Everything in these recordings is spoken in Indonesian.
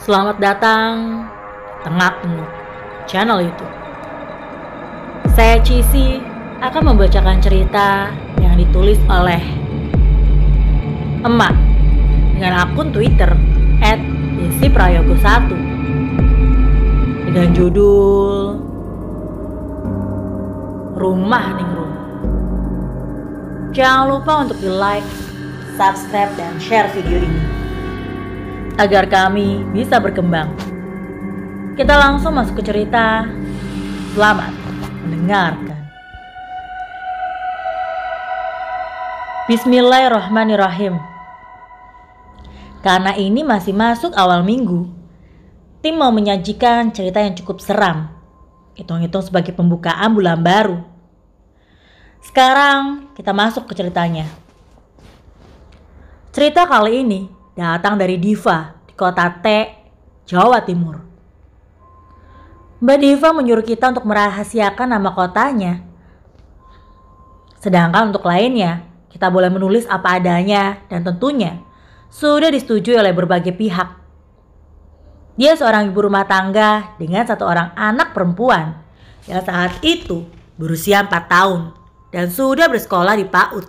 Selamat datang Tengak-Tengok channel YouTube. Saya Cisi akan membacakan cerita yang ditulis oleh Emak dengan akun Twitter @desiprayogo1 dengan judul Rumah Ningrum. Jangan lupa untuk di like, subscribe, dan share video ini agar kami bisa berkembang. Kita langsung masuk ke cerita. Selamat mendengarkan. Bismillahirrahmanirrahim. Karena ini masih masuk awal minggu, tim mau menyajikan cerita yang cukup seram. Hitung-hitung sebagai pembukaan bulan baru. Sekarang kita masuk ke ceritanya. Cerita kali ini datang dari Diva di kota T, Jawa Timur. Mbak Diva menyuruh kita untuk merahasiakan nama kotanya. Sedangkan untuk lainnya, kita boleh menulis apa adanya dan tentunya sudah disetujui oleh berbagai pihak. Dia seorang ibu rumah tangga dengan satu orang anak perempuan yang saat itu berusia 4 tahun dan sudah bersekolah di PAUD.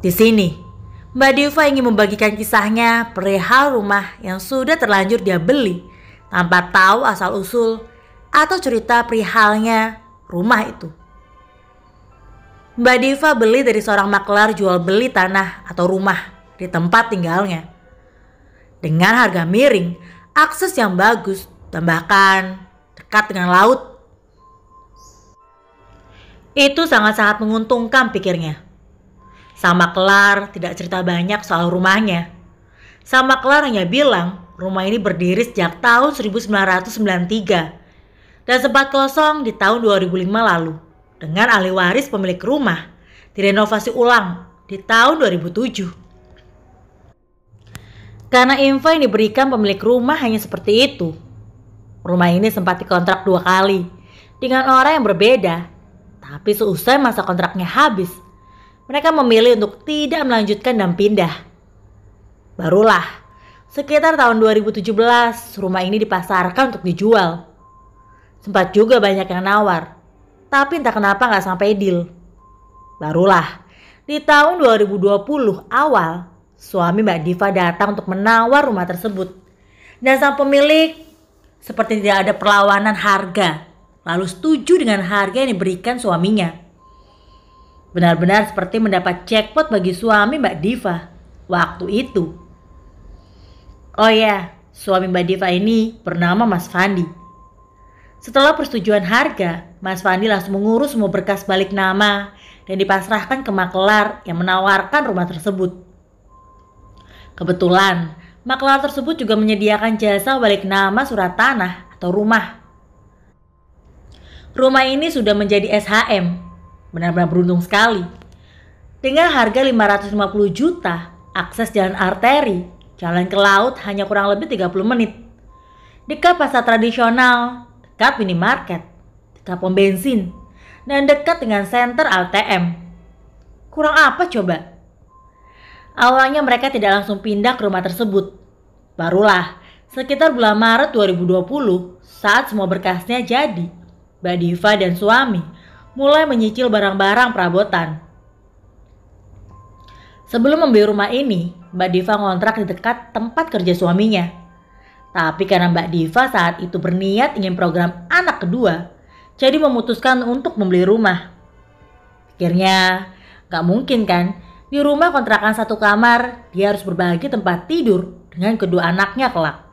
Di sini, Mbak Diva ingin membagikan kisahnya perihal rumah yang sudah terlanjur dia beli tanpa tahu asal-usul atau cerita perihalnya rumah itu. Mbak Diva beli dari seorang maklar jual beli tanah atau rumah di tempat tinggalnya. Dengan harga miring, akses yang bagus, dan bahkan dekat dengan laut. Itu sangat-sangat menguntungkan pikirnya. Sang maklar tidak cerita banyak soal rumahnya. Sang maklar hanya bilang rumah ini berdiri sejak tahun 1993 dan sempat kosong di tahun 2005 lalu dengan ahli waris pemilik rumah direnovasi ulang di tahun 2007. Karena info yang diberikan pemilik rumah hanya seperti itu, rumah ini sempat dikontrak 2 kali dengan orang yang berbeda. Tapi seusai masa kontraknya habis, mereka memilih untuk tidak melanjutkan dan pindah. Barulah sekitar tahun 2017 rumah ini dipasarkan untuk dijual. Sempat juga banyak yang nawar, tapi entah kenapa gak sampai deal. Barulah di tahun 2020 awal, suami Mbak Diva datang untuk menawar rumah tersebut. Dan sang pemilik seperti tidak ada perlawanan harga, lalu setuju dengan harga yang diberikan suaminya. Benar-benar seperti mendapat jackpot bagi suami Mbak Diva waktu itu. Oh ya, suami Mbak Diva ini bernama Mas Fandi. Setelah persetujuan harga, Mas Fandi langsung mengurus semua berkas balik nama dan dipasrahkan ke maklar yang menawarkan rumah tersebut. Kebetulan, maklar tersebut juga menyediakan jasa balik nama surat tanah atau rumah. Rumah ini sudah menjadi SHM. Benar-benar beruntung sekali. Dengan harga 550 juta, akses jalan arteri, jalan ke laut hanya kurang lebih 30 menit. Dekat pasar tradisional, dekat minimarket, dekat pom bensin, dan dekat dengan senter ATM. Kurang apa coba? Awalnya mereka tidak langsung pindah ke rumah tersebut. Barulah sekitar bulan Maret 2020 saat semua berkasnya jadi, Mbak Diva dan suami mulai menyicil barang-barang perabotan. Sebelum membeli rumah ini, Mbak Diva ngontrak di dekat tempat kerja suaminya. Tapi karena Mbak Diva saat itu berniat ingin program anak kedua, jadi memutuskan untuk membeli rumah. Pikirnya, gak mungkin kan, di rumah kontrakan 1 kamar, dia harus berbagi tempat tidur dengan kedua anaknya kelak.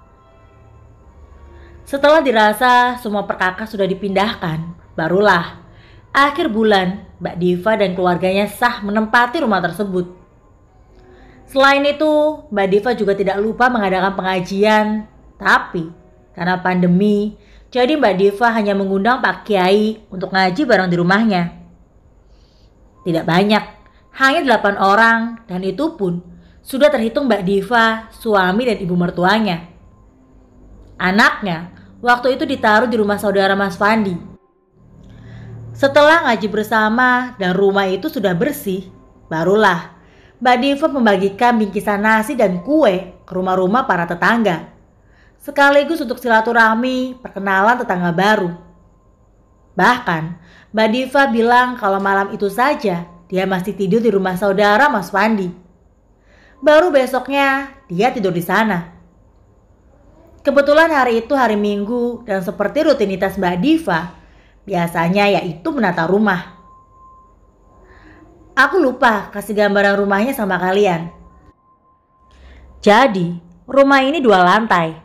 Setelah dirasa semua perkakas sudah dipindahkan, barulah akhir bulan, Mbak Diva dan keluarganya sah menempati rumah tersebut. Selain itu, Mbak Diva juga tidak lupa mengadakan pengajian. Tapi, karena pandemi, jadi Mbak Diva hanya mengundang Pak Kiai untuk ngaji bareng di rumahnya. Tidak banyak, hanya 8 orang dan itu pun sudah terhitung Mbak Diva, suami dan ibu mertuanya. Anaknya waktu itu ditaruh di rumah saudara Mas Fandi. Setelah ngaji bersama dan rumah itu sudah bersih, barulah Mbak Diva membagikan bingkisan nasi dan kue ke rumah-rumah para tetangga. sekaligus untuk silaturahmi perkenalan tetangga baru. Bahkan, Mbak Diva bilang kalau malam itu saja dia masih tidur di rumah saudara Mas Wandi. Baru besoknya dia tidur di sana. Kebetulan hari itu hari Minggu dan seperti rutinitas Mbak Diva, biasanya yaitu menata rumah. Aku lupa kasih gambaran rumahnya sama kalian. Jadi, rumah ini 2 lantai.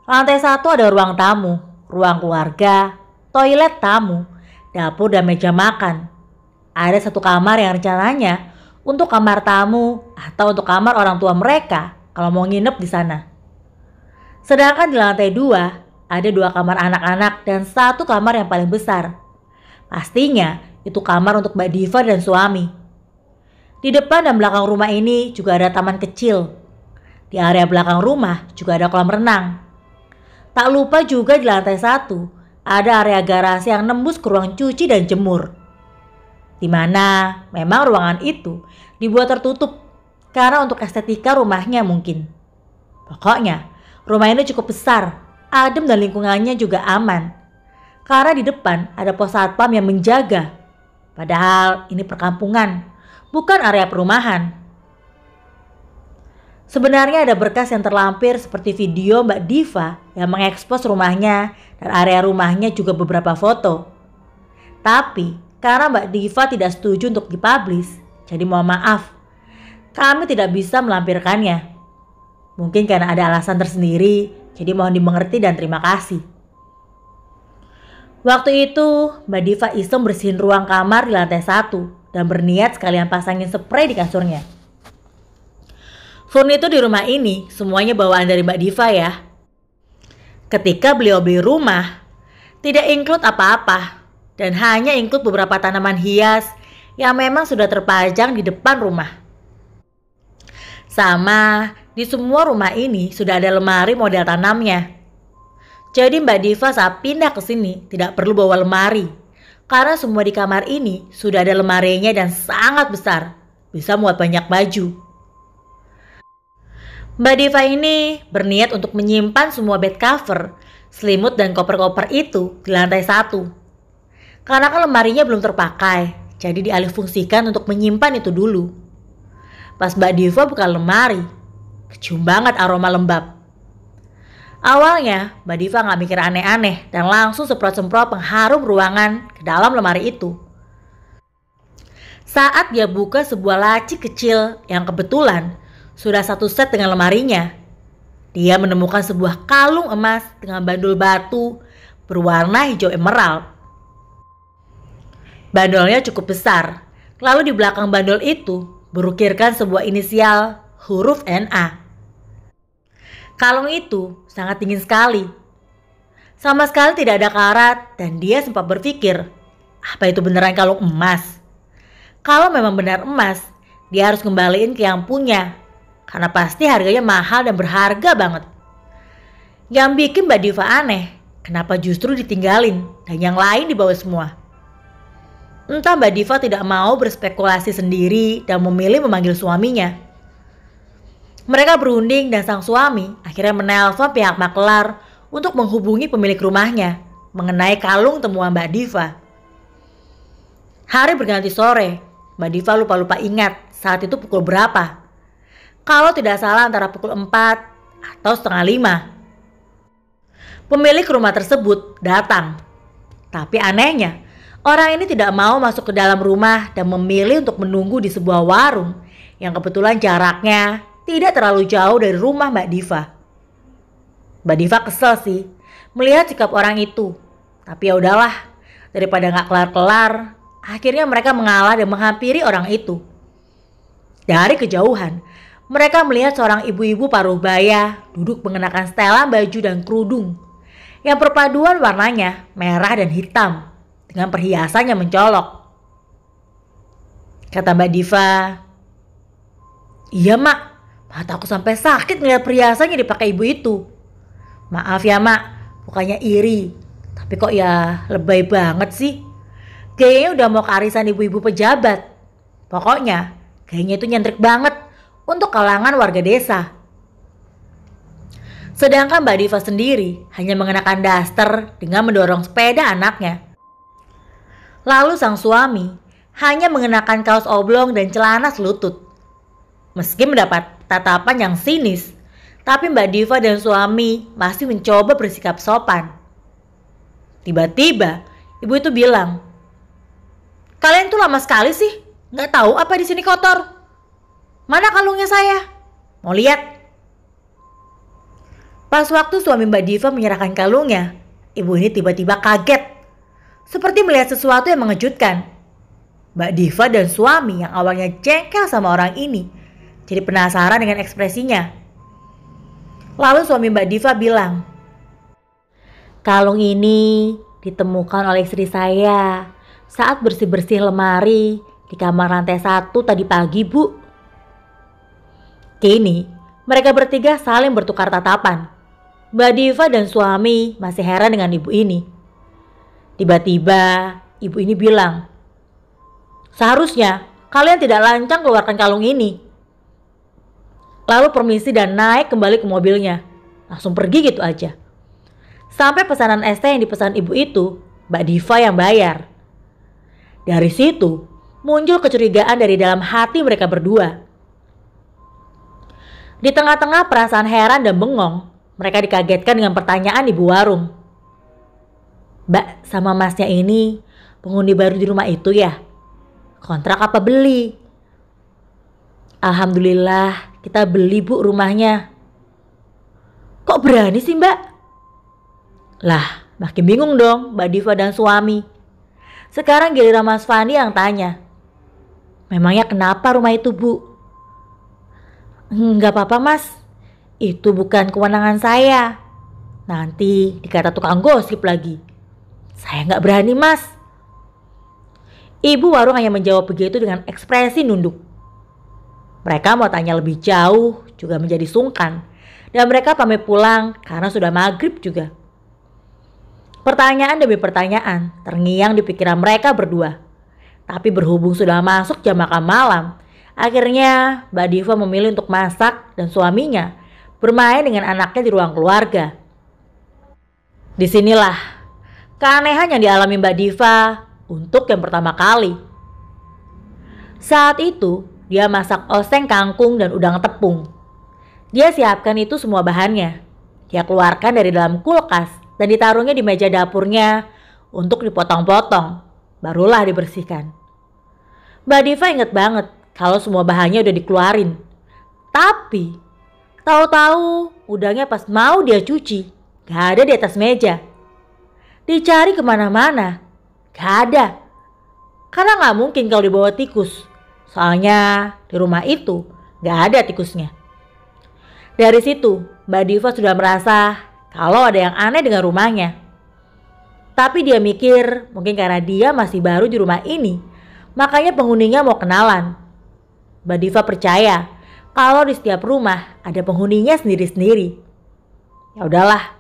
Lantai 1 ada ruang tamu, ruang keluarga, toilet tamu, dapur dan meja makan. Ada 1 kamar yang rencananya untuk kamar tamu atau untuk kamar orang tua mereka kalau mau nginep di sana. Sedangkan di lantai 2 ada 2 kamar anak-anak dan 1 kamar yang paling besar. Pastinya itu kamar untuk Mbak Diva dan suami. Di depan dan belakang rumah ini juga ada taman kecil. Di area belakang rumah juga ada kolam renang. Tak lupa juga di lantai 1 ada area garasi yang nembus ke ruang cuci dan jemur. Di mana memang ruangan itu dibuat tertutup karena untuk estetika rumahnya mungkin. Pokoknya rumah ini cukup besar, adem dan lingkungannya juga aman. Karena di depan ada pos satpam yang menjaga. Padahal ini perkampungan, bukan area perumahan. Sebenarnya ada berkas yang terlampir seperti video Mbak Diva yang mengekspos rumahnya dan area rumahnya juga beberapa foto. Tapi karena Mbak Diva tidak setuju untuk dipublish, jadi mohon maaf, kami tidak bisa melampirkannya. Mungkin karena ada alasan tersendiri, jadi mohon dimengerti dan terima kasih. Waktu itu Mbak Diva iseng bersihin ruang kamar di lantai 1 dan berniat sekalian pasangin spray di kasurnya. Furnitur di rumah ini semuanya bawaan dari Mbak Diva ya. Ketika beliau beli rumah, tidak include apa-apa dan hanya include beberapa tanaman hias yang memang sudah terpajang di depan rumah. Sama, di semua rumah ini sudah ada lemari model tanamnya. Jadi Mbak Diva saat pindah ke sini tidak perlu bawa lemari, karena semua di kamar ini sudah ada lemarinya dan sangat besar, bisa muat banyak baju. Mbak Diva ini berniat untuk menyimpan semua bed cover, selimut dan koper-koper itu di lantai 1. Karena kan lemarinya belum terpakai, jadi dialihfungsikan untuk menyimpan itu dulu. Pas Mbak Diva buka lemari, kecium banget aroma lembab. Awalnya Mbak Diva gak mikir aneh-aneh dan langsung semprot-semprot pengharum ruangan ke dalam lemari itu. Saat dia buka sebuah laci kecil yang kebetulan sudah 1 set dengan lemarinya, dia menemukan sebuah kalung emas dengan bandul batu berwarna hijau emerald. Bandolnya cukup besar, lalu di belakang bandol itu berukirkan sebuah inisial huruf NA. Kalung itu sangat dingin sekali. Sama sekali tidak ada karat dan dia sempat berpikir, apa itu beneran kalung emas? Kalau memang benar emas, dia harus kembaliin ke yang punya. Karena pasti harganya mahal dan berharga banget. Yang bikin Mbak Diva aneh, kenapa justru ditinggalin dan yang lain dibawa semua. Entah Mbak Diva tidak mau berspekulasi sendiri dan memilih memanggil suaminya. Mereka berunding dan sang suami akhirnya menelpon pihak makelar untuk menghubungi pemilik rumahnya mengenai kalung temuan Mbak Diva. Hari berganti sore, Mbak Diva lupa-lupa ingat saat itu pukul berapa. Kalau tidak salah antara pukul 4 atau setengah 5. Pemilik rumah tersebut datang. Tapi anehnya, orang ini tidak mau masuk ke dalam rumah dan memilih untuk menunggu di sebuah warung yang kebetulan jaraknya tidak terlalu jauh dari rumah Mbak Diva. Mbak Diva kesel sih melihat sikap orang itu. Tapi ya udahlah, daripada gak kelar-kelar, akhirnya mereka mengalah dan menghampiri orang itu. Dari kejauhan, mereka melihat seorang ibu-ibu paruh baya duduk mengenakan setelan baju dan kerudung yang perpaduan warnanya merah dan hitam dengan perhiasan yang mencolok. Kata Mbak Diva, "Iya mak, mataku sampai sakit ngeliat perhiasannya dipakai ibu itu. Maaf ya mak, bukannya iri, tapi kok ya lebay banget sih. Kayaknya udah mau ke arisan ibu-ibu pejabat. Pokoknya kayaknya itu nyentrik banget untuk kalangan warga desa." Sedangkan Mbak Diva sendiri hanya mengenakan daster dengan mendorong sepeda anaknya. Lalu sang suami hanya mengenakan kaos oblong dan celana selutut. Meski mendapat tatapan yang sinis, tapi Mbak Diva dan suami masih mencoba bersikap sopan. Tiba-tiba ibu itu bilang, "Kalian tuh lama sekali sih, nggak tahu apa di sini kotor. Mana kalungnya saya? Mau lihat?" Pas waktu suami Mbak Diva menyerahkan kalungnya, ibu ini tiba-tiba kaget, seperti melihat sesuatu yang mengejutkan. Mbak Diva dan suami yang awalnya jengkel sama orang ini, jadi penasaran dengan ekspresinya. Lalu suami Mbak Diva bilang, "Kalung ini ditemukan oleh istri saya saat bersih-bersih lemari di kamar lantai 1 tadi pagi, Bu." Kini, mereka bertiga saling bertukar tatapan. Mbak Diva dan suami masih heran dengan ibu ini. Tiba-tiba ibu ini bilang, "Seharusnya kalian tidak lancang keluarkan kalung ini." Lalu permisi dan naik kembali ke mobilnya. Langsung pergi gitu aja. Sampai pesanan es teh yang dipesan ibu itu, Mbak Diva yang bayar. Dari situ muncul kecurigaan dari dalam hati mereka berdua. Di tengah-tengah perasaan heran dan bengong, mereka dikagetkan dengan pertanyaan ibu warung. "Mbak sama masnya ini penghuni baru di rumah itu ya? Kontrak apa beli?" "Alhamdulillah kita beli, Bu, rumahnya." "Kok berani sih, Mbak?" Lah, makin bingung dong Mbak Diva dan suami. Sekarang giliran Mas Fandi yang tanya, "Memangnya kenapa rumah itu, Bu?" "Enggak apa-apa, Mas. Itu bukan kewenangan saya. Nanti dikata tukang gosip lagi." "Saya nggak berani, Mas." Ibu warung hanya menjawab begitu dengan ekspresi nunduk. Mereka mau tanya lebih jauh juga menjadi sungkan, dan mereka pamit pulang karena sudah maghrib juga. Pertanyaan demi pertanyaan terngiang di pikiran mereka berdua. Tapi berhubung sudah masuk jam makan malam, akhirnya Mbak Diva memilih untuk masak dan suaminya bermain dengan anaknya di ruang keluarga. Disinilah keanehan yang dialami Mbak Diva untuk yang pertama kali. Saat itu dia masak oseng kangkung dan udang tepung. Dia siapkan itu semua bahannya. Dia keluarkan dari dalam kulkas dan ditaruhnya di meja dapurnya untuk dipotong-potong. Barulah dibersihkan. Mbak Diva inget banget kalau semua bahannya udah dikeluarin. Tapi tahu-tahu udangnya pas mau dia cuci, gak ada di atas meja. Dicari kemana-mana, gak ada. Karena gak mungkin kalau dibawa tikus. Soalnya di rumah itu gak ada tikusnya. Dari situ Mbak Diva sudah merasa kalau ada yang aneh dengan rumahnya. Tapi dia mikir mungkin karena dia masih baru di rumah ini, makanya penghuninya mau kenalan. Mbak Diva percaya kalau di setiap rumah ada penghuninya sendiri-sendiri. Ya udahlah,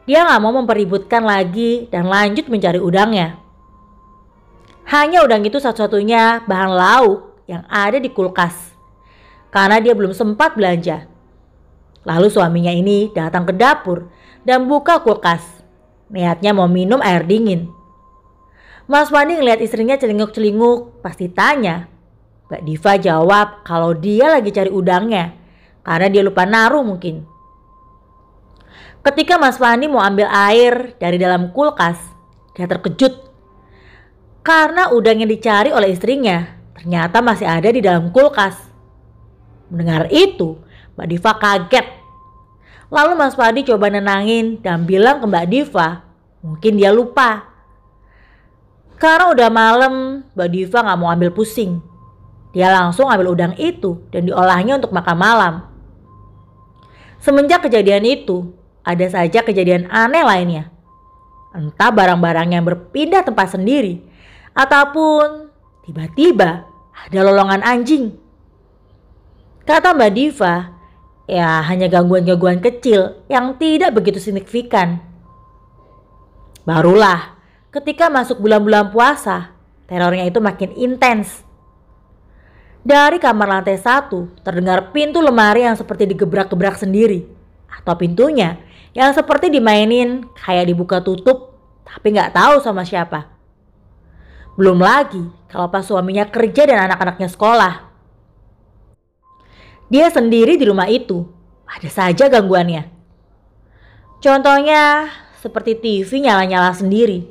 dia gak mau mempeributkan lagi dan lanjut mencari udangnya. Hanya udang itu satu-satunya bahan lauk yang ada di kulkas, karena dia belum sempat belanja. Lalu suaminya ini datang ke dapur dan buka kulkas. Niatnya mau minum air dingin. Mas Wandi ngeliat istrinya celinguk-celinguk, pasti tanya. Mbak Diva jawab kalau dia lagi cari udangnya, karena dia lupa naruh mungkin. Ketika Mas Wandi mau ambil air dari dalam kulkas, dia terkejut. Karena udang yang dicari oleh istrinya ternyata masih ada di dalam kulkas. Mendengar itu, Mbak Diva kaget. Lalu Mas Wandi coba nenangin dan bilang ke Mbak Diva, mungkin dia lupa. Karena udah malam, Mbak Diva gak mau ambil pusing. Dia langsung ambil udang itu dan diolahnya untuk makan malam. Semenjak kejadian itu, ada saja kejadian aneh lainnya. Entah barang-barang yang berpindah tempat sendiri, ataupun tiba-tiba ada lolongan anjing. Kata Mbak Diva, ya hanya gangguan-gangguan kecil yang tidak begitu signifikan. Barulah ketika masuk bulan-bulan puasa, terornya itu makin intens. Dari kamar lantai 1 terdengar pintu lemari yang seperti digebrak-gebrak sendiri. atau pintunya yang seperti dimainin kayak dibuka tutup tapi nggak tahu sama siapa. Belum lagi kalau pas suaminya kerja dan anak-anaknya sekolah. Dia sendiri di rumah itu, ada saja gangguannya. Contohnya seperti TV nyala-nyala sendiri,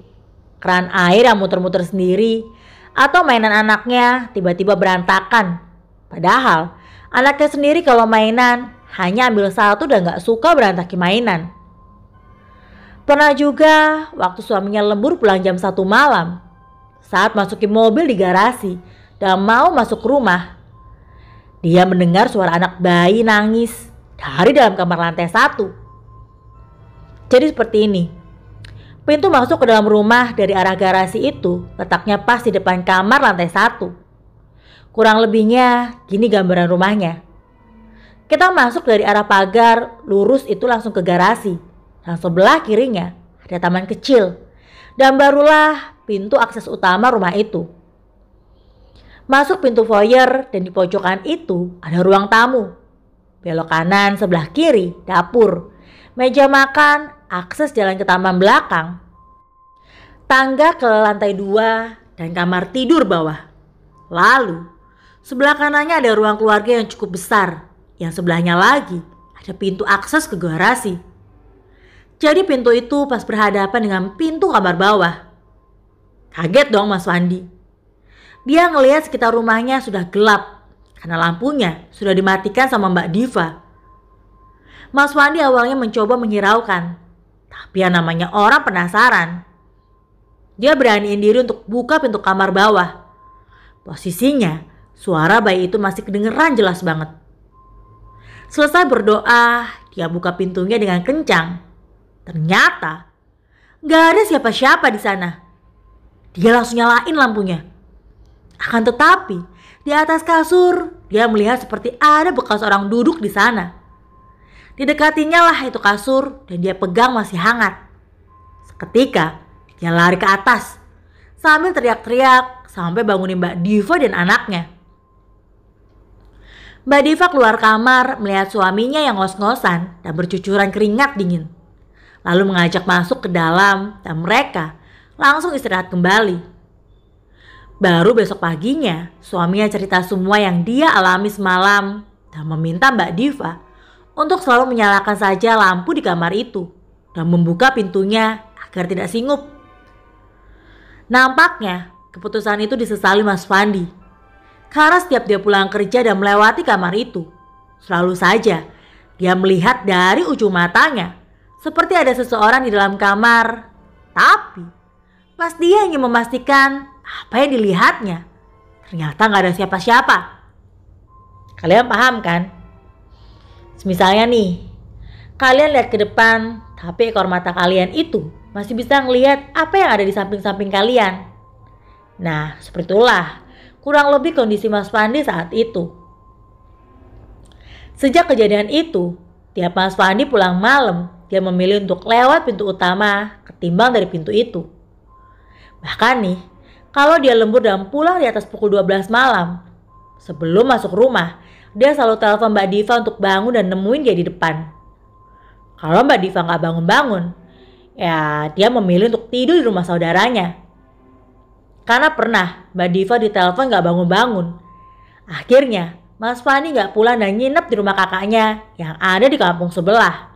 keran air yang muter-muter sendiri, atau mainan anaknya tiba-tiba berantakan. Padahal anaknya sendiri kalau mainan hanya ambil satu dan gak suka berantakin mainan. Pernah juga waktu suaminya lembur pulang jam 1 malam, saat masukin mobil di garasi dan mau masuk rumah, dia mendengar suara anak bayi nangis dari dalam kamar lantai 1. Jadi seperti ini. Pintu masuk ke dalam rumah dari arah garasi itu letaknya pas di depan kamar lantai 1. Kurang lebihnya gini gambaran rumahnya. Kita masuk dari arah pagar, lurus itu langsung ke garasi. Dan sebelah kirinya ada taman kecil. Dan barulah pintu akses utama rumah itu. Masuk pintu foyer dan di pojokan itu ada ruang tamu. Belok kanan sebelah kiri dapur. Meja makan, akses jalan ke taman belakang. Tangga ke lantai 2 dan kamar tidur bawah. Lalu sebelah kanannya ada ruang keluarga yang cukup besar. Yang sebelahnya lagi ada pintu akses ke garasi. Jadi pintu itu pas berhadapan dengan pintu kamar bawah. Kaget dong Mas Wandi. Dia ngelihat sekitar rumahnya sudah gelap karena lampunya sudah dimatikan sama Mbak Diva. Mas Wandi awalnya mencoba menghiraukan, tapi yang namanya orang penasaran. Dia beraniin diri untuk buka pintu kamar bawah. Posisinya, suara bayi itu masih kedengeran jelas banget. Selesai berdoa, dia buka pintunya dengan kencang. Ternyata, gak ada siapa-siapa di sana. Dia langsung nyalain lampunya. Akan tetapi, di atas kasur, dia melihat seperti ada bekas orang duduk di sana. Didekatinya lah itu kasur dan dia pegang masih hangat. Seketika dia lari ke atas sambil teriak-teriak sampai bangunin Mbak Diva dan anaknya. Mbak Diva keluar kamar melihat suaminya yang ngos-ngosan dan bercucuran keringat dingin. Lalu mengajak masuk ke dalam dan mereka langsung istirahat kembali. Baru besok paginya suaminya cerita semua yang dia alami semalam dan meminta Mbak Diva untuk selalu menyalakan saja lampu di kamar itu dan membuka pintunya agar tidak singup. Nampaknya keputusan itu disesali Mas Wandi. Karena setiap dia pulang kerja dan melewati kamar itu, selalu saja dia melihat dari ujung matanya seperti ada seseorang di dalam kamar. Tapi pas dia ingin memastikan apa yang dilihatnya, ternyata gak ada siapa-siapa. Kalian paham kan? Misalnya nih, kalian lihat ke depan, tapi ekor mata kalian itu masih bisa ngelihat apa yang ada di samping-samping kalian. Nah, seperti itulah kurang lebih kondisi Mas Wandi saat itu. Sejak kejadian itu, tiap Mas Wandi pulang malam, dia memilih untuk lewat pintu utama ketimbang dari pintu itu. Bahkan nih, kalau dia lembur dan pulang di atas pukul 12 malam, sebelum masuk rumah, dia selalu telepon Mbak Diva untuk bangun dan nemuin dia di depan. Kalau Mbak Diva gak bangun-bangun, ya dia memilih untuk tidur di rumah saudaranya. Karena pernah Mbak Diva ditelepon gak bangun-bangun. Akhirnya Mas Wandi gak pulang dan nginep di rumah kakaknya yang ada di kampung sebelah.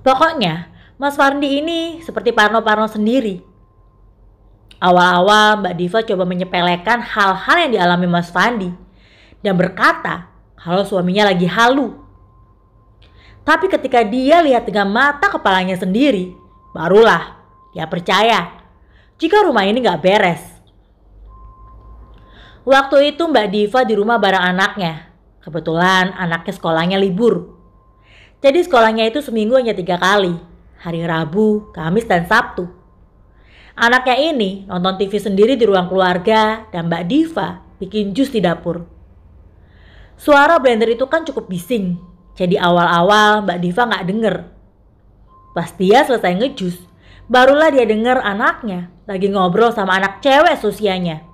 Pokoknya Mas Wandi ini seperti Parno-Parno sendiri. Awal-awal Mbak Diva coba menyepelekan hal-hal yang dialami Mas Wandi dan berkata kalau suaminya lagi halu. Tapi ketika dia lihat dengan mata kepalanya sendiri, barulah dia percaya jika rumah ini gak beres. Waktu itu Mbak Diva di rumah bareng anaknya. Kebetulan anaknya sekolahnya libur. Jadi sekolahnya itu seminggu hanya 3 kali. Hari Rabu, Kamis, dan Sabtu. Anaknya ini nonton TV sendiri di ruang keluarga dan Mbak Diva bikin jus di dapur. Suara blender itu kan cukup bising, jadi awal-awal Mbak Diva gak denger. Pas dia selesai ngejus, barulah dia denger anaknya lagi ngobrol sama anak cewek seusianya.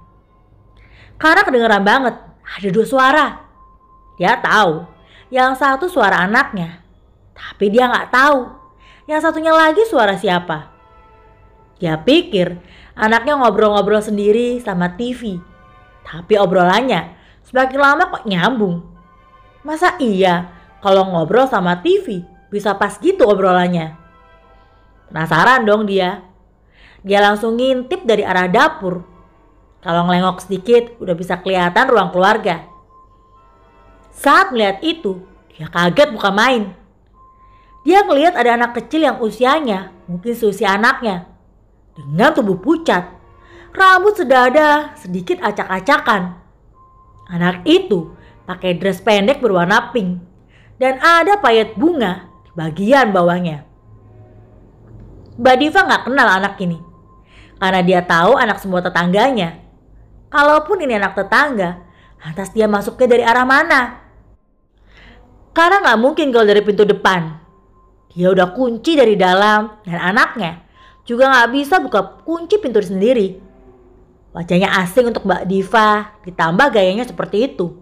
Karena kedengeran banget, ada 2 suara. Dia tahu Yang satu suara anaknya, tapi dia nggak tahu yang satunya lagi suara siapa. Dia pikir anaknya ngobrol-ngobrol sendiri sama TV, tapi obrolannya semakin lama kok nyambung. Masa iya kalau ngobrol sama TV bisa pas gitu obrolannya? Penasaran dong dia. Dia langsung ngintip dari arah dapur. Kalau ngelengok sedikit udah bisa kelihatan ruang keluarga. Saat melihat itu, dia kaget bukan main. Dia ngelihat ada anak kecil yang usianya mungkin seusia anaknya, dengan tubuh pucat, rambut sedada sedikit acak-acakan. Anak itu pakai dress pendek berwarna pink dan ada payet bunga di bagian bawahnya. Mbak Diva gak kenal anak ini karena dia tahu anak semua tetangganya. Kalaupun ini anak tetangga, lantas dia masuknya dari arah mana? Karena gak mungkin kalau dari pintu depan. Dia udah kunci dari dalam dan anaknya juga gak bisa buka kunci pintu sendiri. Wajahnya asing untuk Mbak Diva, ditambah gayanya seperti itu.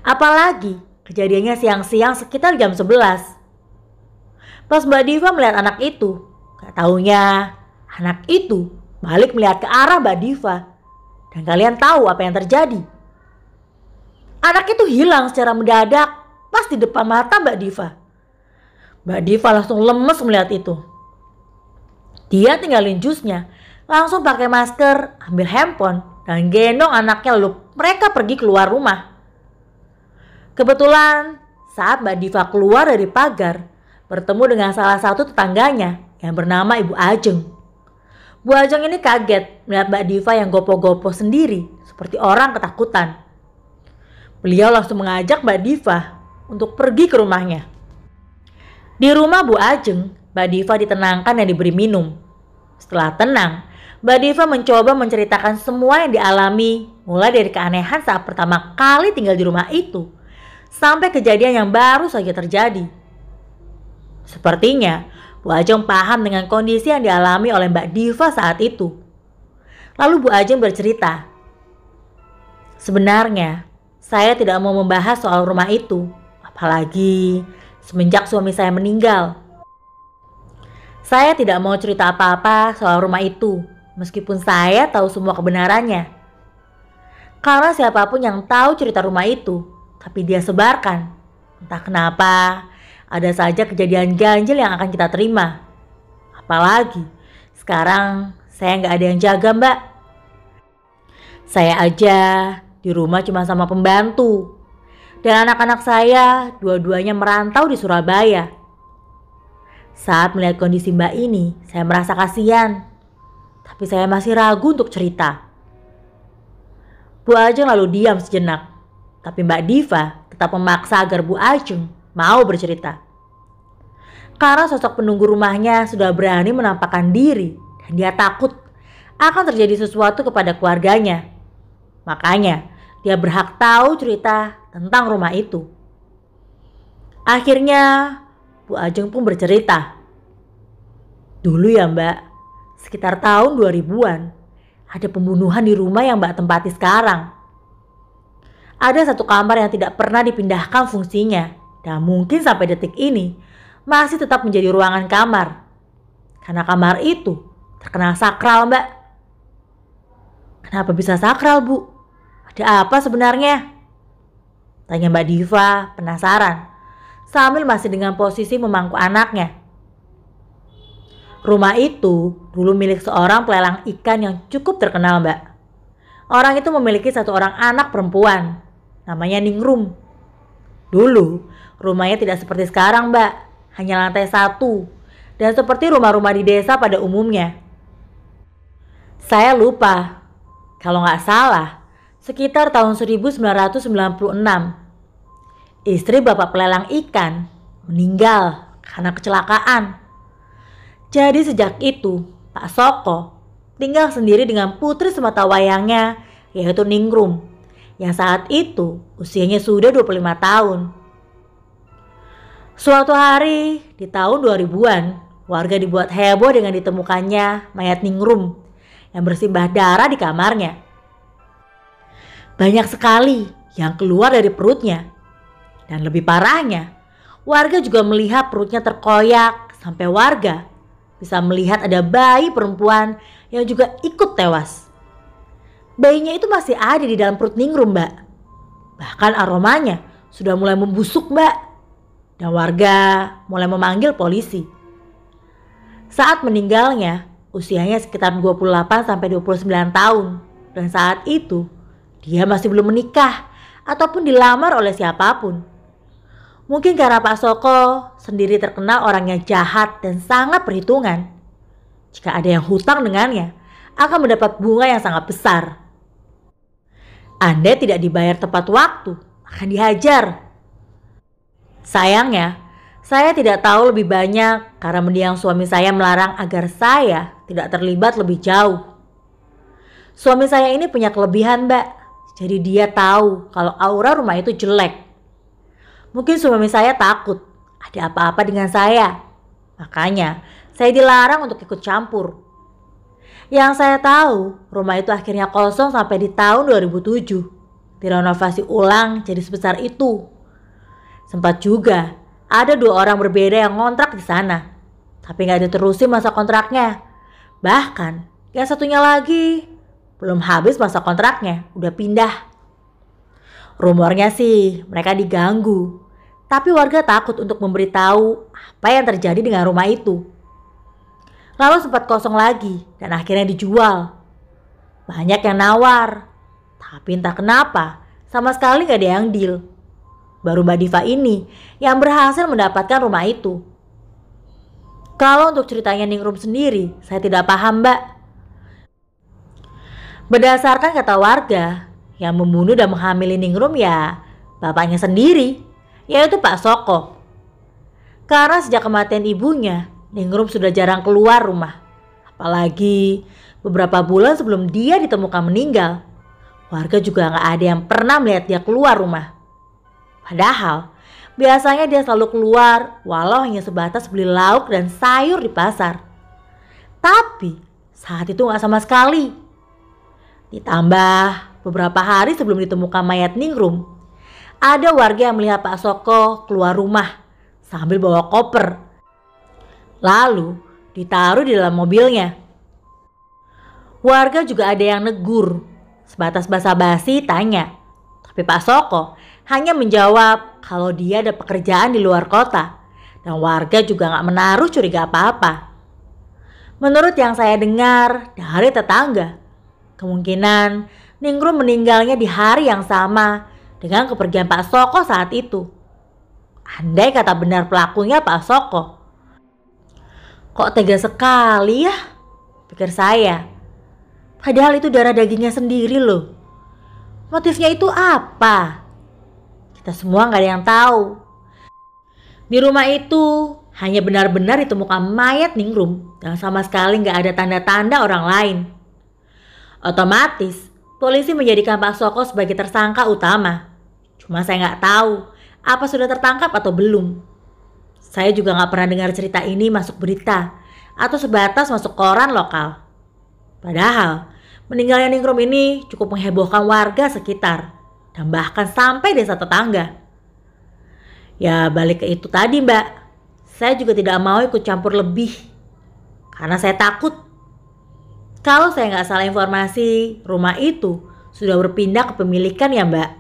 Apalagi kejadiannya siang-siang sekitar jam 11. Pas Mbak Diva melihat anak itu, gak taunya anak itu balik melihat ke arah Mbak Diva. Dan kalian tahu apa yang terjadi? Anak itu hilang secara mendadak pas di depan mata Mbak Diva. Mbak Diva langsung lemes melihat itu. Dia tinggalin jusnya, langsung pakai masker, ambil handphone, dan gendong anaknya lalu mereka pergi keluar rumah. Kebetulan saat Mbak Diva keluar dari pagar, bertemu dengan salah satu tetangganya yang bernama Ibu Ajeng. Bu Ajeng ini kaget melihat Mbak Diva yang gopoh-gopoh sendiri seperti orang ketakutan. Beliau langsung mengajak Mbak Diva untuk pergi ke rumahnya. Di rumah Bu Ajeng, Mbak Diva ditenangkan dan diberi minum. Setelah tenang, Mbak Diva mencoba menceritakan semua yang dialami, mulai dari keanehan saat pertama kali tinggal di rumah itu, sampai kejadian yang baru saja terjadi. Sepertinya Bu Ajeng paham dengan kondisi yang dialami oleh Mbak Diva saat itu. Lalu Bu Ajeng bercerita, "Sebenarnya saya tidak mau membahas soal rumah itu, apalagi semenjak suami saya meninggal. Saya tidak mau cerita apa-apa soal rumah itu, meskipun saya tahu semua kebenarannya. Karena siapapun yang tahu cerita rumah itu, tapi dia sebarkan, entah kenapa, ada saja kejadian ganjil yang akan kita terima. Apalagi sekarang saya nggak ada yang jaga, Mbak. Saya aja di rumah cuma sama pembantu. Dan anak-anak saya dua-duanya merantau di Surabaya. Saat melihat kondisi Mbak ini, saya merasa kasihan. Tapi saya masih ragu untuk cerita." Bu Ajeng lalu diam sejenak. Tapi Mbak Diva tetap memaksa agar Bu Ajeng mau bercerita. Karena sosok penunggu rumahnya sudah berani menampakkan diri dan dia takut akan terjadi sesuatu kepada keluarganya. Makanya dia berhak tahu cerita tentang rumah itu. Akhirnya Bu Ajeng pun bercerita. "Dulu ya Mbak, sekitar tahun 2000-an, ada pembunuhan di rumah yang Mbak tempati sekarang. Ada satu kamar yang tidak pernah dipindahkan fungsinya dan mungkin sampai detik ini masih tetap menjadi ruangan kamar. Karena kamar itu terkenal sakral, Mbak." "Kenapa bisa sakral, Bu? Ada apa sebenarnya?" tanya Mbak Diva penasaran sambil masih dengan posisi memangku anaknya. "Rumah itu dulu milik seorang pelelang ikan yang cukup terkenal, Mbak. Orang itu memiliki satu orang anak perempuan, namanya Ningrum. Dulu rumahnya tidak seperti sekarang, Mbak, hanya lantai 1 dan seperti rumah-rumah di desa pada umumnya. Saya lupa, kalau nggak salah sekitar tahun 1996. Istri bapak pelelang ikan meninggal karena kecelakaan. Jadi sejak itu Pak Soko tinggal sendiri dengan putri sematawayangnya yaitu Ningrum yang saat itu usianya sudah 25 tahun. Suatu hari di tahun 2000-an, warga dibuat heboh dengan ditemukannya mayat Ningrum yang bersimbah darah di kamarnya. Banyak sekali yang keluar dari perutnya. Dan lebih parahnya, warga juga melihat perutnya terkoyak sampai warga bisa melihat ada bayi perempuan yang juga ikut tewas. Bayinya itu masih ada di dalam perut Ningrum, Mbak. Bahkan aromanya sudah mulai membusuk, Mbak. Dan warga mulai memanggil polisi. Saat meninggalnya, usianya sekitar 28-29 tahun. Dan saat itu, dia masih belum menikah ataupun dilamar oleh siapapun. Mungkin karena Pak Soko sendiri terkenal orangnya jahat dan sangat perhitungan. Jika ada yang hutang dengannya, akan mendapat bunga yang sangat besar. Anda tidak dibayar tepat waktu, akan dihajar. Sayangnya, saya tidak tahu lebih banyak karena mendiang suami saya melarang agar saya tidak terlibat lebih jauh. Suami saya ini punya kelebihan, Mbak. Jadi dia tahu kalau aura rumah itu jelek. Mungkin suami saya takut ada apa-apa dengan saya. Makanya saya dilarang untuk ikut campur. Yang saya tahu, rumah itu akhirnya kosong sampai di tahun 2007. Direnovasi ulang jadi sebesar itu. Sempat juga ada 2 orang berbeda yang ngontrak di sana. Tapi gak diterusin masa kontraknya. Bahkan yang satunya lagi belum habis masa kontraknya, udah pindah. Rumornya sih mereka diganggu. Tapi warga takut untuk memberitahu apa yang terjadi dengan rumah itu. Lalu sempat kosong lagi dan akhirnya dijual. Banyak yang nawar, tapi entah kenapa sama sekali gak ada yang deal. Baru Mbak Diva ini yang berhasil mendapatkan rumah itu. Kalau untuk ceritanya Ningrum sendiri, saya tidak paham, Mbak. Berdasarkan kata warga, yang membunuh dan menghamili Ningrum ya bapaknya sendiri, yaitu Pak Soko. Karena sejak kematian ibunya, Ningrum sudah jarang keluar rumah. Apalagi beberapa bulan sebelum dia ditemukan meninggal, warga juga gak ada yang pernah melihat dia keluar rumah. Padahal biasanya dia selalu keluar walau hanya sebatas beli lauk dan sayur di pasar. Tapi saat itu gak sama sekali. Ditambah beberapa hari sebelum ditemukan mayat Ningrum, ada warga yang melihat Pak Soko keluar rumah sambil bawa koper. Lalu ditaruh di dalam mobilnya. Warga juga ada yang negur, sebatas basa-basi tanya. Tapi Pak Soko hanya menjawab kalau dia ada pekerjaan di luar kota. Dan warga juga gak menaruh curiga apa-apa. Menurut yang saya dengar dari tetangga, kemungkinan Ningrum meninggalnya di hari yang sama dengan kepergian Pak Soko saat itu. Andai kata benar pelakunya Pak Soko, kok tega sekali ya, pikir saya. Padahal itu darah dagingnya sendiri loh. Motifnya itu apa? Kita semua gak ada yang tahu. Di rumah itu hanya benar-benar ditemukan mayat Ningrum dan sama sekali gak ada tanda-tanda orang lain. Otomatis polisi menjadikan Pak Soko sebagai tersangka utama. Cuma saya gak tahu apa sudah tertangkap atau belum. Saya juga gak pernah dengar cerita ini masuk berita atau sebatas masuk koran lokal. Padahal meninggalnya Ningrum ini cukup menghebohkan warga sekitar dan bahkan sampai desa tetangga. Ya balik ke itu tadi, Mbak. Saya juga tidak mau ikut campur lebih karena saya takut. Kalau saya gak salah informasi, rumah itu sudah berpindah kepemilikan ya, Mbak.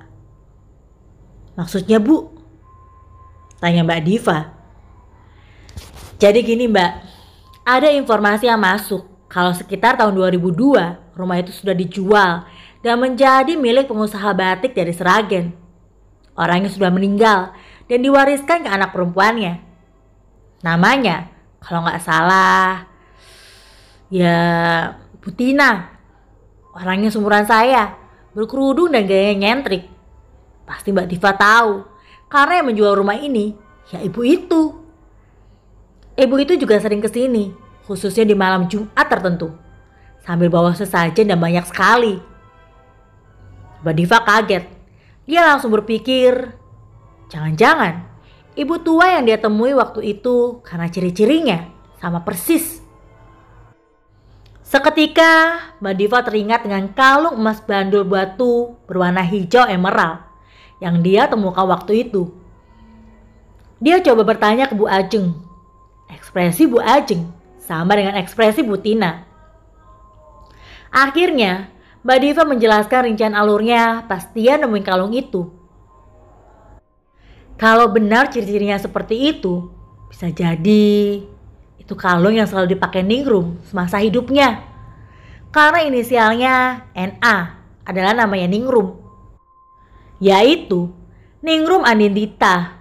Maksudnya, Bu? Tanya Mbak Diva. Jadi gini, Mbak, ada informasi yang masuk kalau sekitar tahun 2002 rumah itu sudah dijual dan menjadi milik pengusaha batik dari Sragen. Orangnya sudah meninggal dan diwariskan ke anak perempuannya. Namanya kalau nggak salah ya Bu Tina. Orangnya seumuran saya, berkerudung dan gayanya nyentrik. Pasti Mbak Diva tahu karena yang menjual rumah ini ya ibu itu. Ibu itu juga sering kesini, khususnya di malam Jumat tertentu, sambil bawa sesajen dan banyak sekali. Mbak Diva kaget. Dia langsung berpikir, jangan-jangan ibu tua yang dia temui waktu itu karena ciri-cirinya sama persis. Seketika Mbak Diva teringat dengan kalung emas bandul batu berwarna hijau emerald yang dia temukan waktu itu. Dia coba bertanya ke Bu Ajeng. Ekspresi Bu Ajeng sama dengan ekspresi Bu Tina. Akhirnya, Mbak Diva menjelaskan rincian alurnya pas dia nemuin kalung itu. Kalau benar ciri-cirinya seperti itu, bisa jadi itu kalung yang selalu dipakai Ningrum semasa hidupnya. Karena inisialnya NA adalah namanya Ningrum, yaitu Ningrum Anindita.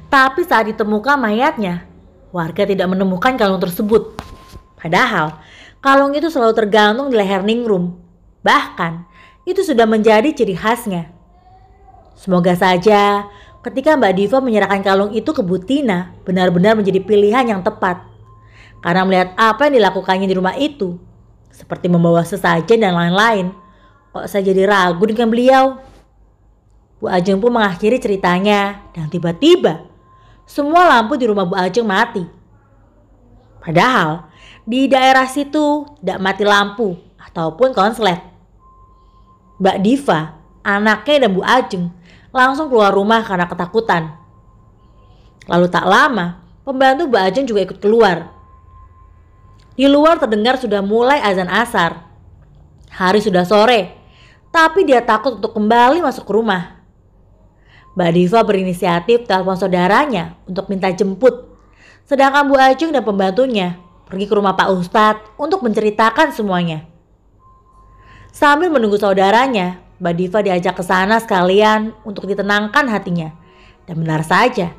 Tapi saat ditemukan mayatnya, warga tidak menemukan kalung tersebut. Padahal kalung itu selalu tergantung di leher Ningrum. Bahkan itu sudah menjadi ciri khasnya. Semoga saja ketika Mbak Diva menyerahkan kalung itu ke Bu Tina benar-benar menjadi pilihan yang tepat. Karena melihat apa yang dilakukannya di rumah itu, seperti membawa sesajen dan lain-lain, kok saya jadi ragu dengan beliau. Bu Ajeng pun mengakhiri ceritanya dan tiba-tiba semua lampu di rumah Bu Ajeng mati. Padahal di daerah situ tidak mati lampu ataupun konslet. Mbak Diva, anaknya dan Bu Ajeng langsung keluar rumah karena ketakutan. Lalu tak lama, pembantu Bu Ajeng juga ikut keluar. Di luar terdengar sudah mulai azan asar. Hari sudah sore, tapi dia takut untuk kembali masuk ke rumah. Mbak Diva berinisiatif telepon saudaranya untuk minta jemput. Sedangkan Bu Ajeng dan pembantunya pergi ke rumah Pak Ustadz untuk menceritakan semuanya. Sambil menunggu saudaranya, Mbak Diva diajak ke sana sekalian untuk ditenangkan hatinya. Dan benar saja,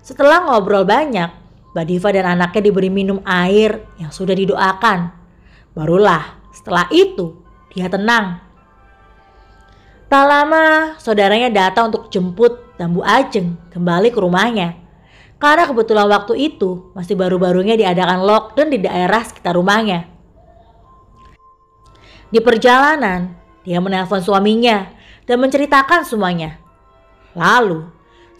setelah ngobrol banyak, Mbak Diva dan anaknya diberi minum air yang sudah didoakan. Barulah setelah itu dia tenang. Tak lama, saudaranya datang untuk jemput dan Bu Ajeng kembali ke rumahnya. Karena kebetulan waktu itu masih baru-barunya diadakan lockdown di daerah sekitar rumahnya. Di perjalanan, dia menelpon suaminya dan menceritakan semuanya. Lalu,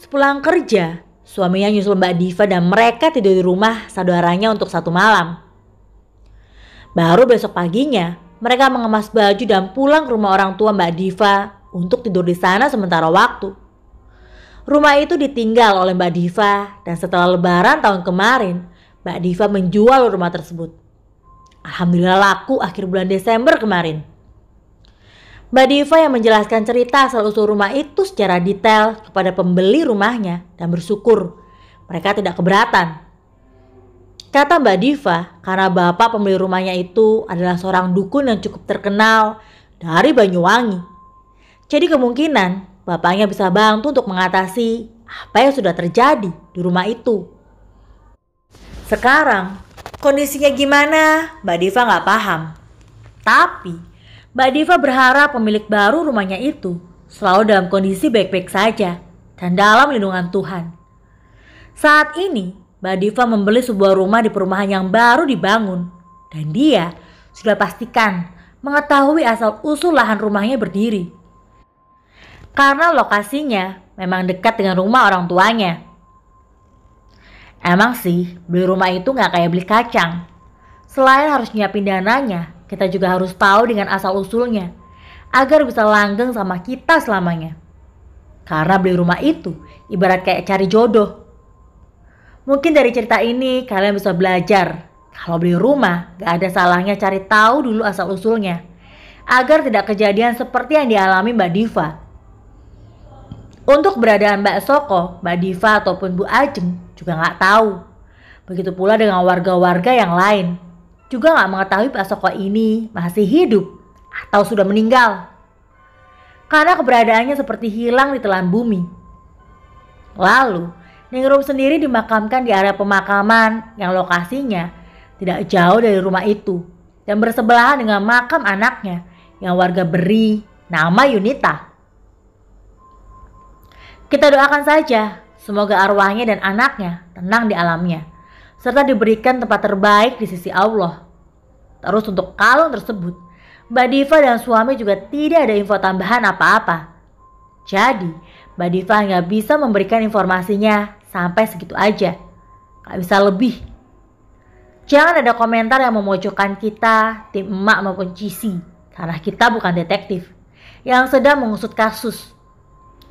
sepulang kerja, suaminya nyusul Mbak Diva dan mereka tidur di rumah saudaranya untuk 1 malam. Baru besok paginya, mereka mengemas baju dan pulang ke rumah orang tua Mbak Diva untuk tidur di sana sementara waktu. Rumah itu ditinggal oleh Mbak Diva dan setelah lebaran tahun kemarin, Mbak Diva menjual rumah tersebut. Alhamdulillah laku akhir bulan Desember kemarin. Mbak Diva yang menjelaskan cerita asal-usul rumah itu secara detail kepada pembeli rumahnya dan bersyukur mereka tidak keberatan. Kata Mbak Diva, karena bapak pembeli rumahnya itu adalah seorang dukun yang cukup terkenal dari Banyuwangi. Jadi kemungkinan bapaknya bisa bantu untuk mengatasi apa yang sudah terjadi di rumah itu. Sekarang kondisinya gimana? Mbak Diva gak paham. Tapi Mbak Diva berharap pemilik baru rumahnya itu selalu dalam kondisi baik-baik saja dan dalam lindungan Tuhan. Saat ini Mbak Diva membeli sebuah rumah di perumahan yang baru dibangun dan dia sudah pastikan mengetahui asal-usul lahan rumahnya berdiri. Karena lokasinya memang dekat dengan rumah orang tuanya. Emang sih beli rumah itu gak kayak beli kacang. Selain harus nyiapin dananya, kita juga harus tahu dengan asal-usulnya agar bisa langgeng sama kita selamanya. Karena beli rumah itu ibarat kayak cari jodoh. Mungkin dari cerita ini kalian bisa belajar kalau beli rumah gak ada salahnya cari tahu dulu asal-usulnya agar tidak kejadian seperti yang dialami Mbak Diva. Untuk keberadaan Mbak Soko, Mbak Diva ataupun Bu Ajeng juga gak tahu. Begitu pula dengan warga-warga yang lain juga gak mengetahui Pak Soko ini masih hidup atau sudah meninggal. Karena keberadaannya seperti hilang di telan bumi. Lalu, Ningrum sendiri dimakamkan di area pemakaman yang lokasinya tidak jauh dari rumah itu dan bersebelahan dengan makam anaknya yang warga beri nama Yunita. Kita doakan saja semoga arwahnya dan anaknya tenang di alamnya serta diberikan tempat terbaik di sisi Allah. Terus untuk kalung tersebut, Mbak Diva dan suami juga tidak ada info tambahan apa-apa. Jadi, Mbak Diva hanya bisa memberikan informasinya sampai segitu aja. Gak bisa lebih. Jangan ada komentar yang memojokkan kita, tim emak maupun Cici. Karena kita bukan detektif yang sedang mengusut kasus.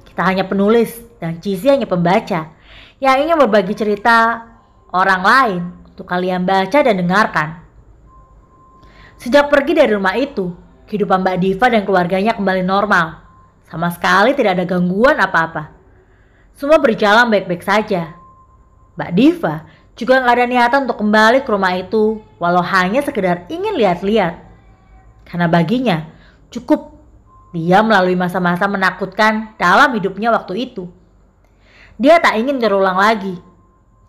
Kita Kita hanya penulis dan Cici hanya pembaca yang ingin berbagi cerita orang lain untuk kalian baca dan dengarkan. Sejak pergi dari rumah itu, kehidupan Mbak Diva dan keluarganya kembali normal. Sama sekali tidak ada gangguan apa-apa. Semua berjalan baik-baik saja. Mbak Diva juga nggak ada niatan untuk kembali ke rumah itu, walau hanya sekedar ingin lihat-lihat. Karena baginya cukup dia melalui masa-masa menakutkan dalam hidupnya waktu itu. Dia tak ingin terulang lagi.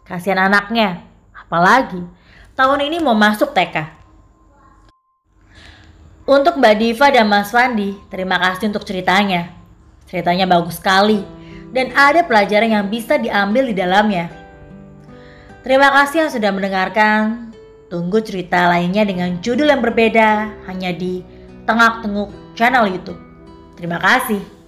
Kasihan anaknya, apalagi tahun ini mau masuk TK. Untuk Mbak Diva dan Mas Fandi, terima kasih untuk ceritanya. Ceritanya bagus sekali dan ada pelajaran yang bisa diambil di dalamnya. Terima kasih yang sudah mendengarkan. Tunggu cerita lainnya dengan judul yang berbeda hanya di Tengak Tenguk channel YouTube. Terima kasih.